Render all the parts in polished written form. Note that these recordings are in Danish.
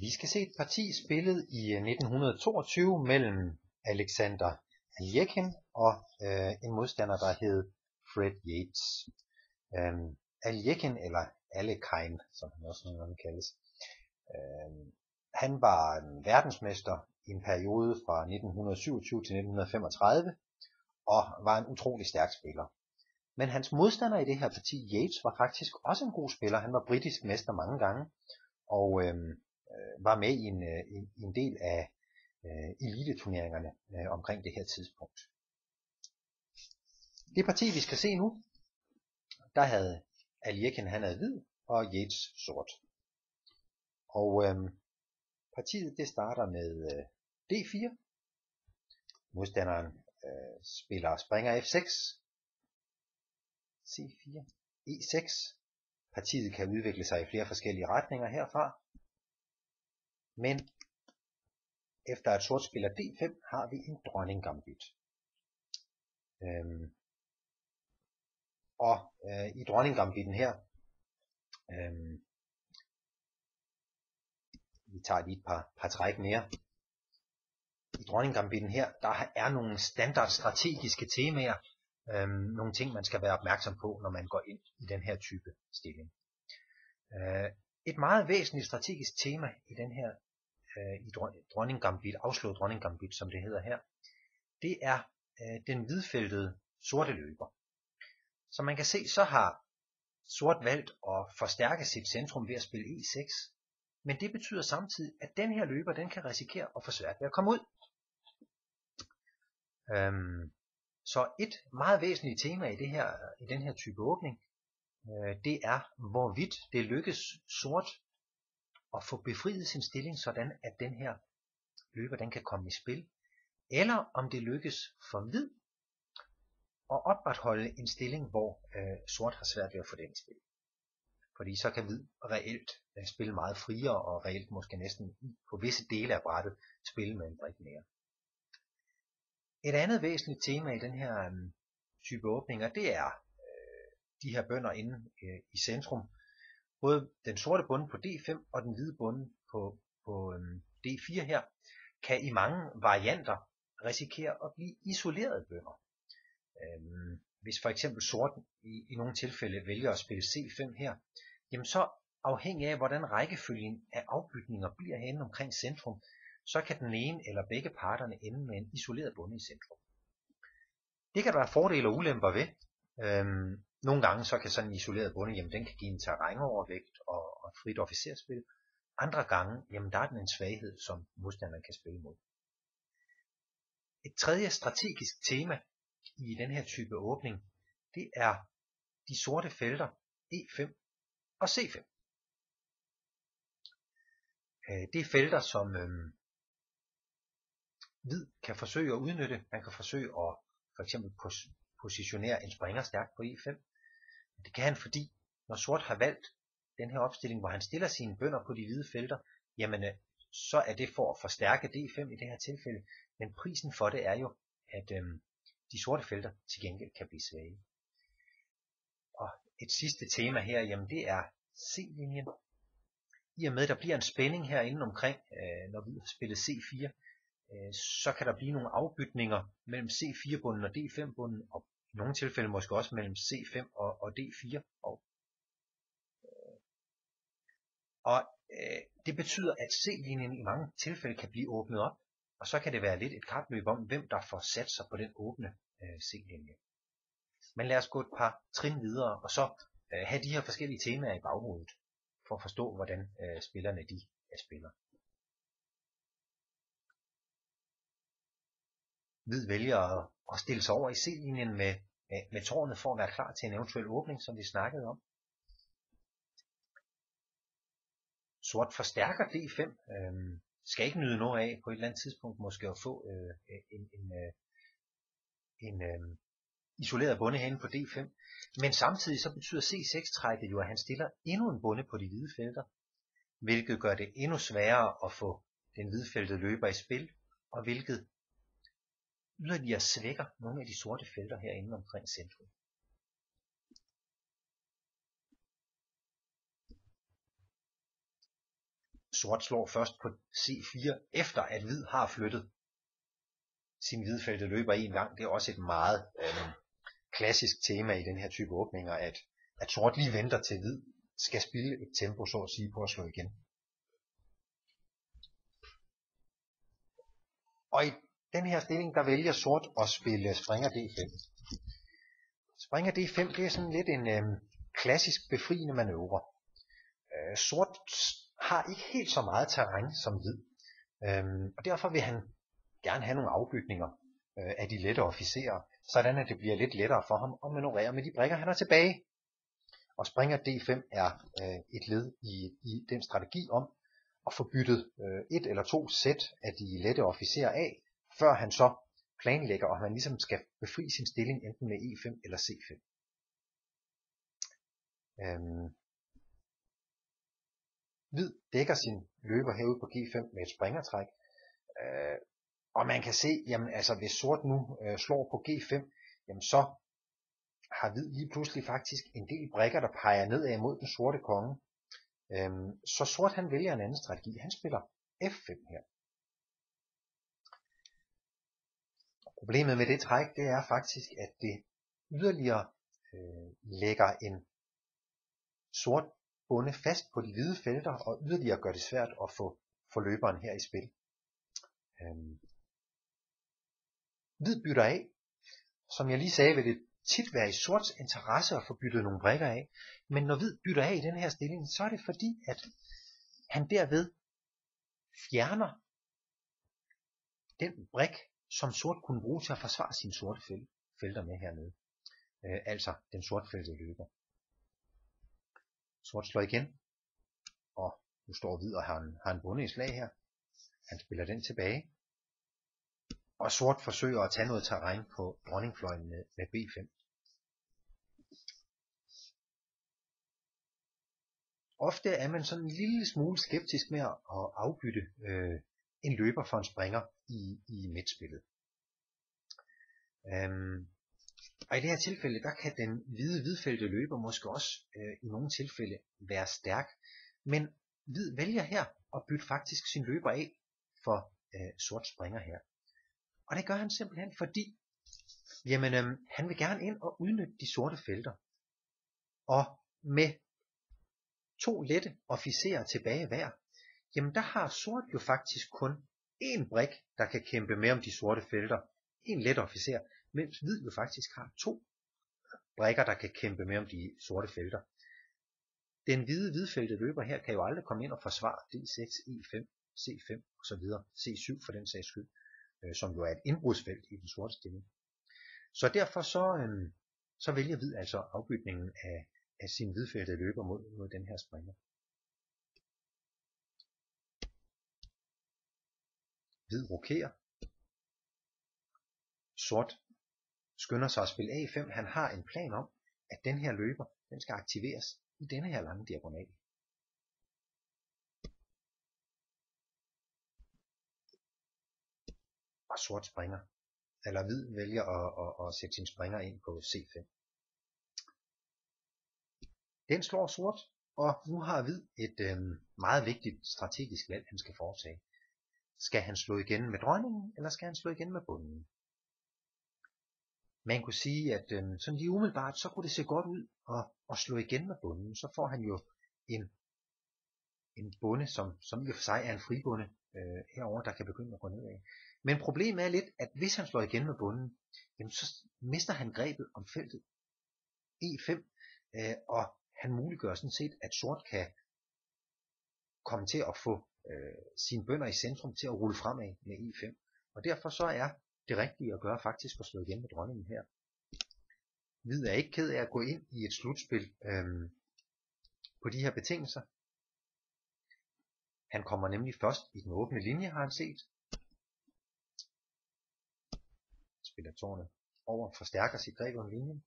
Vi skal se et parti spillet i 1922 mellem Alexander Alekhine og en modstander, der hed Fred Yates. Alekhine, eller Alekhine, som han også nogle gange kaldes, han var verdensmester i en periode fra 1927 til 1935, og var en utrolig stærk spiller. Men hans modstander i det her parti, Yates, var faktisk også en god spiller. Han var britisk mester mange gange, og var med i en del af eliteturneringerne omkring det her tidspunkt. Det parti, vi skal se nu, der havde Alekhine, han havde hvid, og Yates sort. Og partiet, det starter med D4. Modstanderen spiller springer F6, C4, E6. Partiet kan udvikle sig i flere forskellige retninger herfra. Men efter at sort spiller D5, har vi en dronninggambit. I dronninggambitten her, vi tager lige et par træk mere. I dronninggambitten her, der er nogle standard strategiske temaer, nogle ting man skal være opmærksom på, når man går ind i den her type stilling. Et meget væsentligt strategisk tema i den her i dronninggambit, afslået dronninggambit, som det hedder her, det er den hvidfeltede sorte løber. Som man kan se, så har sort valgt at forstærke sit centrum ved at spille E6, men det betyder samtidig, at den her løber, den kan risikere at få svært ved at komme ud. Så et meget væsentligt tema i den her type åbning, det er, hvorvidt det lykkes sort at få befriet sin stilling, sådan at den her løber, den kan komme i spil, eller om det lykkes for hvid at opretholde en stilling, hvor sort har svært ved at få den i spil. Fordi så kan hvid reelt spille meget friere, og reelt måske næsten på visse dele af brættet spille med en brik mere. Et andet væsentligt tema i den her type åbninger, det er de her bønder inde i centrum. Både den sorte bonde på D5 og den hvide bonde på D4 her, kan i mange varianter risikere at blive isolerede bønder. Hvis for eksempel sort i nogle tilfælde vælger at spille C5 her, jamen så afhængig af hvordan rækkefølgen af afbytninger bliver henne omkring centrum, så kan den ene eller begge parterne ende med en isoleret bonde i centrum. Det kan der være fordele og ulemper ved. Nogle gange så kan sådan en isoleret bonde, jamen den kan give en terrænovervægt og frit officerspil. Andre gange, jamen der er den en svaghed, som modstanderen kan spille mod. Et tredje strategisk tema i den her type åbning, det er de sorte felter E5 og C5. Det er felter, som hvid kan forsøge at udnytte. Man kan forsøge at for eksempel positionere en springer stærkt på E5. Det kan han, fordi når sort har valgt den her opstilling, hvor han stiller sine bønder på de hvide felter, jamen så er det for at forstærke D5 i det her tilfælde. Men prisen for det er jo, at de sorte felter til gengæld kan blive svage. Og et sidste tema her, jamen det er C-linjen. I og med, at der bliver en spænding herinde omkring, når vi har spillet C4, så kan der blive nogle afbytninger mellem C4-bunden og D5-bunden, og i nogle tilfælde måske også mellem C5 og D4. Det betyder, at C-linjen i mange tilfælde kan blive åbnet op, og så kan det være lidt et kapløb om, hvem der får sat sig på den åbne C-linje. Men lad os gå et par trin videre, og så have de her forskellige temaer i baghovedet, for at forstå, hvordan spillerne de spiller. Hvid vælger at stille sig over i C-linjen med tårnet for at være klar til en eventuel åbning, som vi snakkede om. Sort forstærker D5, skal ikke nyde noget af på et eller andet tidspunkt måske at få en isoleret bonde herinde på D5. Men samtidig så betyder C6-trækket jo, at han stiller endnu en bonde på de hvide felter, hvilket gør det endnu sværere at få den hvidfeltede løber i spil, og hvilket yderligere svækker nogle af de sorte felter herinde omkring centrum. Sort slår først på C4, efter at hvid har flyttet sin hvidfeltede løber en gang. Det er også et meget klassisk tema i den her type åbninger, at sort lige venter til hvid skal spille et tempo, så at sige, på at slå igen. Og i den her stilling, der vælger sort at spille springer D5. Springer D5, det er sådan lidt en klassisk befriende manøvre. Sort har ikke helt så meget terræn som hvid, og derfor vil han gerne have nogle afbytninger af de lette officerer, sådan at det bliver lidt lettere for ham at manøvrere med de brikker, han har tilbage. Og springer D5 er et led i den strategi om at få byttet et eller to sæt af de lette officerer af, før han så planlægger, og man ligesom skal befri sin stilling enten med E5 eller C5. Hvid dækker sin løber herude på G5 med et springertræk, og man kan se, jamen altså hvis sort nu slår på G5, jamen så har hvid lige pludselig faktisk en del brikker, der peger nedad mod den sorte konge. Så sort han vælger en anden strategi. Han spiller F5 her. Problemet med det træk, det er faktisk, at det yderligere lægger en sort bonde fast på de hvide felter, og yderligere gør det svært at få løberen her i spil. Hvid bytter af. Som jeg lige sagde, vil det tit være i sorts interesse at få byttet nogle brikker af, men når hvid bytter af i den her stilling, så er det fordi, at han derved fjerner den brik, som sort kunne bruge til at forsvare sine sorte felter med hernede. Altså den sortfeltede løber. Sort slår igen, og nu står hvid og har en bonde i slag her. Han spiller den tilbage, og sort forsøger at tage noget terræn på dronningfløjen med B5. Ofte er man sådan en lille smule skeptisk med at afbytte en løber for en springer i midtspillet. Og i det her tilfælde, der kan den hvidfeltede løber måske også i nogle tilfælde være stærk. Men hvid vælger her at bytte faktisk sin løber af for sort springer her. Og det gør han simpelthen fordi, jamen, han vil gerne ind og udnytte de sorte felter. Og med to lette officerer tilbage hver, jamen der har sort jo faktisk kun én brik, der kan kæmpe med om de sorte felter. En let officer, mens hvid jo faktisk har to brikker, der kan kæmpe med om de sorte felter. Den hvidfeltede løber her kan jo aldrig komme ind og forsvare D6, E5, C5 osv. C7 for den sags skyld, som jo er et indbrudsfelt i den sorte stilling. Så derfor så vælger hvid altså afbytningen af sin hvidfeltede løber mod den her springer. Hvid rokerer. Sort skynder sig at spille A5. Han har en plan om, at den her løber, den skal aktiveres i denne her lange diagonal. Og sort springer. Eller hvid vælger at sætte sin springer ind på C5. Den slår sort, og nu har hvid et meget vigtigt strategisk valg, han skal foretage. Skal han slå igen med dronningen, eller skal han slå igen med bonden? Man kunne sige, at sådan lige umiddelbart, så kunne det se godt ud at slå igen med bonden. Så får han jo en bonde, som i og for sig er en fribonde herover, der kan begynde at gå nedad. Men problemet er lidt, at hvis han slår igen med bonden, jamen så mister han grebet om feltet E5, og han muliggør sådan set, at sort kan komme til at få sine bønder i centrum til at rulle fremad med E5. Og derfor så er det rigtige at gøre faktisk at slå igen med dronningen her. Hvid er ikke ked af at gå ind i et slutspil på de her betingelser. Han kommer nemlig først i den åbne linje, har han set. Spiller tårnet over, forstærker sit greb om linjen.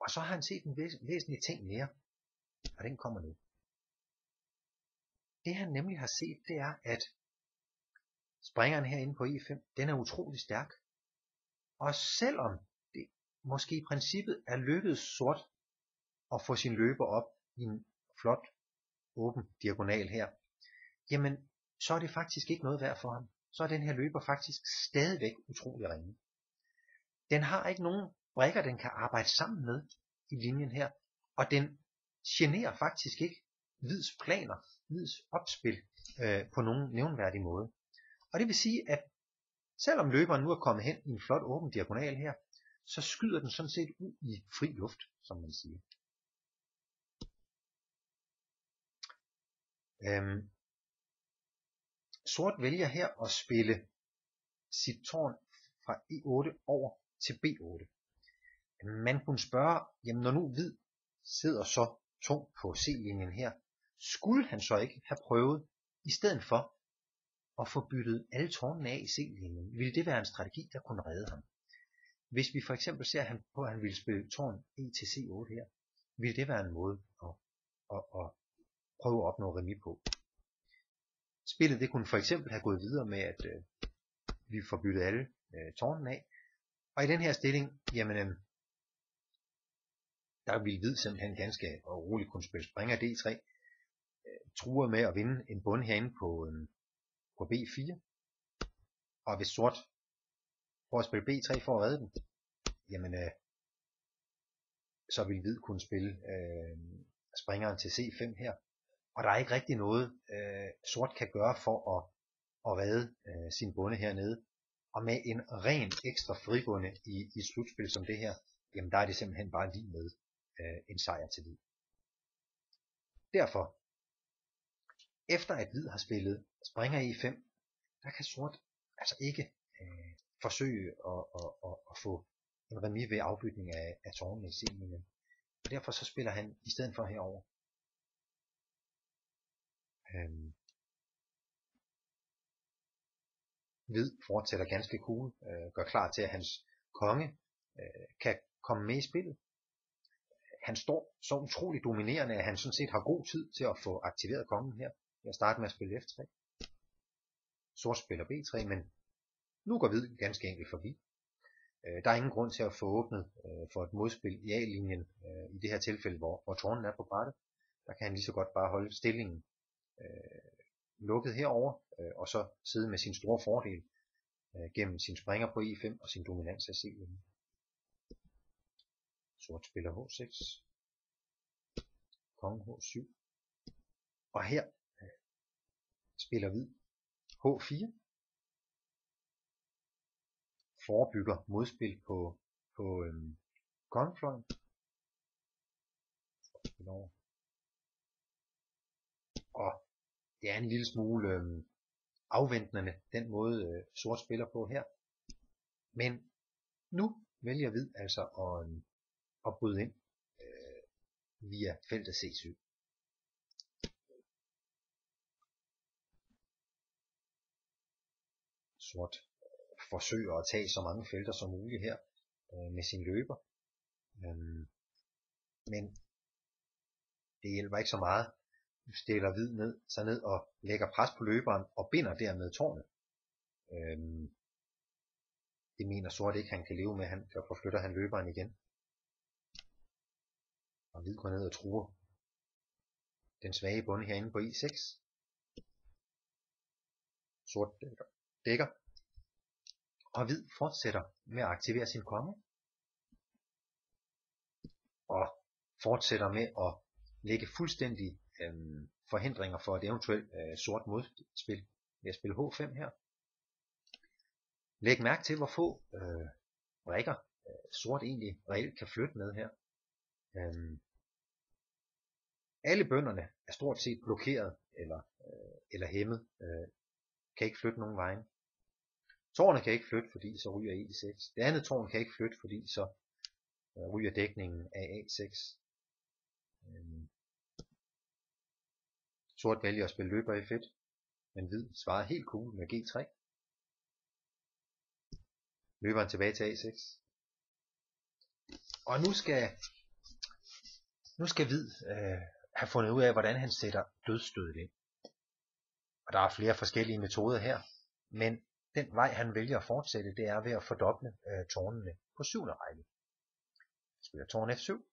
Og så har han set en væsentlig ting mere, og den kommer nu. Det han nemlig har set, det er, at springeren herinde på E5, den er utrolig stærk. Og selvom det måske i princippet er lykkedes sort at få sin løber op i en flot, åben diagonal her, jamen så er det faktisk ikke noget værd for ham. Så er den her løber faktisk stadigvæk utrolig ringe. Den har ikke nogen brikker, den kan arbejde sammen med i linjen her, og den generer faktisk ikke hvids planer, hvids opspil på nogen nævnværdig måde. Og det vil sige, at selvom løberen nu er kommet hen i en flot åben diagonal her, så skyder den sådan set ud i fri luft, som man siger. Sort vælger her at spille sit tårn fra E8 over til B8. Man kunne spørge, jamen når nu hvid sidder så tungt på C-linjen her, skulle han så ikke have prøvet, i stedet for at få byttet alle tårnene af i C-linjen? Ville det være en strategi, der kunne redde ham? Hvis vi for eksempel ser på, at han ville spille tårn E til C8 her, ville det være en måde at prøve at opnå remis på. Spillet det kunne for eksempel have gået videre med, at vi får byttet alle tårnene af. Og i den her stilling, jamen, der ville hvid simpelthen ganske roligt kunne spille springer D3, truer med at vinde en bund herinde på B4. Og hvis sort prøver at spille B3 for at redde den, jamen, så vil hvid kunne spille springeren til C5 her. Og der er ikke rigtig noget sort kan gøre for at redde sin bunde hernede. Og med en ren ekstra fribunde i et slutspil som det her, jamen der er det simpelthen bare lige med en sejr til hvid. Derfor, efter at hvid har spillet springer E5, der kan sort altså ikke forsøge at få en remis ved afbytning af tårnene i C-linjen. Og derfor så spiller han i stedet for herover. Hvid fortsætter ganske cool, gør klar til at hans konge kan komme med i spillet. Han står så utrolig dominerende, at han sådan set har god tid til at få aktiveret kongen her. Jeg starter med at spille F3. Sort spiller B3, men nu går hvid ganske enkelt forbi. Der er ingen grund til at få åbnet for et modspil i A-linjen i det her tilfælde, hvor tårnen er på brættet. Der kan han lige så godt bare holde stillingen lukket herover og så sidde med sin store fordel gennem sin springer på E5 og sin dominans af C-linjen. Sort spiller H6, konge H7, og her spiller hvid H4, forebygger modspil på kongefløjen, og det er en lille smule afventende den måde sort spiller på her, men nu vælger hvid altså at bryde ind via feltet C7. Sort forsøger at tage så mange felter som muligt her med sin løber, men det hjælper ikke så meget. Nu stiller hvid ned og lægger pres på løberen og binder dermed tårnet. Det mener sort ikke han kan leve med, derfor flytter han løberen igen. Og hvid går ned og truer den svage bunde herinde på E6. Sort dækker. Og hvid fortsætter med at aktivere sin konge. Og fortsætter med at lægge fuldstændig forhindringer for et eventuelt sort modspil ved at spille H5 her. Læg mærke til hvor få brikker sort egentlig reelt kan flytte med her. Alle bønderne er stort set blokeret eller hæmmet, kan ikke flytte nogen vejen. Tårnet kan ikke flytte, fordi så ryger E6. Det andet tårn kan ikke flytte, fordi så ryger dækningen af A6. Sort vælger at spille løber F1, men hvid svarer helt cool med G3. Løberen tilbage til A6. Og nu skal hvid have fundet ud af, hvordan han sætter dødsstødet ind. Og der er flere forskellige metoder her, men den vej han vælger at fortsætte, det er ved at fordoble tårnene på 7. række. Spiller tårn F7.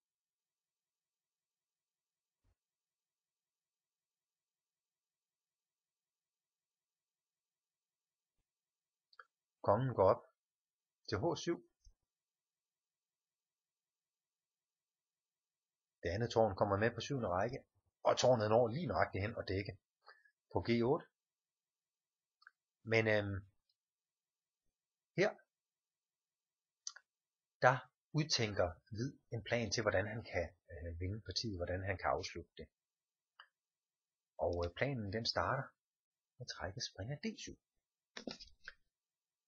kongen går op til H7. Det andet tårn kommer med på 7. række, og tårnet når lige nøjagtigt hen og dække på G8. Men her, der udtænker hvid en plan til, hvordan han kan vinde partiet, hvordan han kan afslutte det. Og planen den starter med trækket springer D7.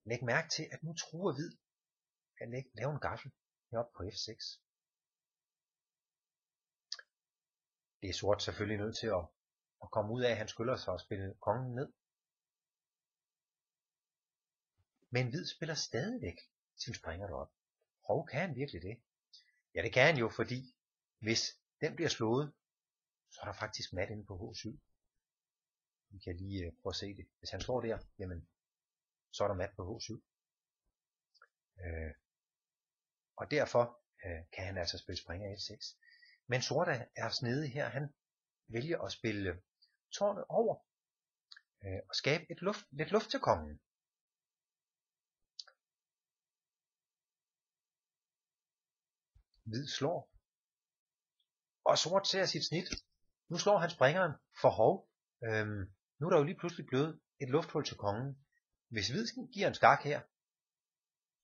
Læg mærke til, at nu truer hvid at lave en gaffel heroppe på F6. Det er sort selvfølgelig nødt til at komme ud af, at han skylder sig at spille kongen ned. Men hvid spiller stadigvæk sin springer derop. Og kan han virkelig det? Ja, det kan han jo, fordi hvis den bliver slået, så er der faktisk mat inde på H7. Vi kan lige prøve at se det. Hvis han slår der, jamen, så er der mat på H7. Og derfor kan han altså spille springer F6. Men sort er snedig her. Han vælger at spille tårnet over og skabe lidt luft til kongen. Hvid slår. Og sort ser sit snit. Nu slår han springeren for hov. Nu er der jo lige pludselig blevet et lufthul til kongen. Hvis hvid giver en skak her,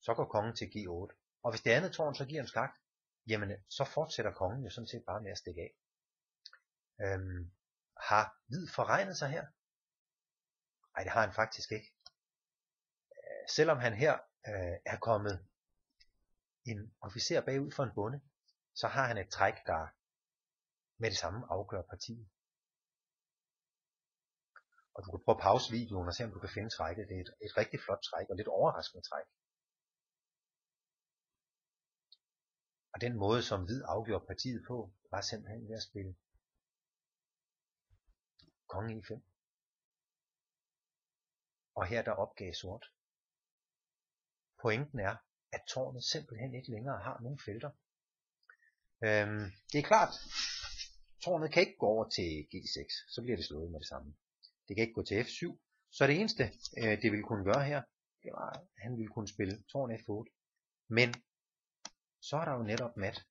så går kongen til G8. Og hvis det andet tårn så giver en skak, jamen så fortsætter kongen jo sådan set bare med at stikke af. Har hvid forregnet sig her? Nej, det har han faktisk ikke. Selvom han her er kommet en officer bagud for en bonde, så har han et træk, der med det samme afgør partiet. Og du kan prøve at pause videoen og se, om du kan finde trækket. Det er et rigtig flot træk og lidt overraskende træk. Og den måde, som hvid afgjorde partiet på, var simpelthen ved at spille konge E5. Og her der opgav sort. Pointen er, at tårnet simpelthen ikke længere har nogen felter. Det er klart, tårnet kan ikke gå over til G6, så bliver det slået med det samme. Det kan ikke gå til F7, så det eneste, det ville kunne gøre her, det var, at han ville kunne spille tårn F8. Men så er der jo netop mat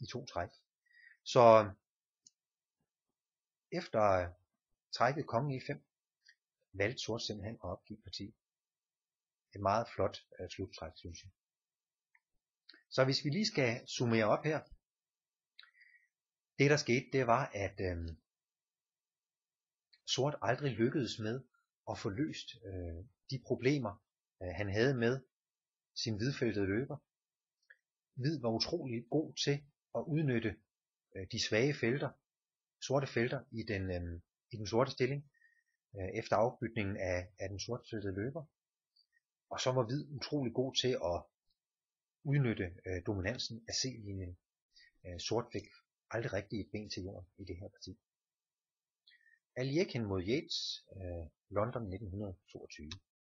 i 2 træk. Så efter trækket konge E5, valgte sort simpelthen at opgive partiet. Et meget flot sluttræk, synes jeg. Så hvis vi lige skal summere op her. Det der skete, det var, at sort aldrig lykkedes med at få løst de problemer, han havde med sin hvidfeltede løber. Hvid var utrolig god til at udnytte de svage felter, sorte felter i den sorte stilling, efter afbytningen af den sortfeltede løber. Og så var hvid utrolig god til at udnytte dominansen af C-linjen. Sort fik aldrig rigtig et ben til jorden i det her parti. Aliekin mod Yates, London 1922.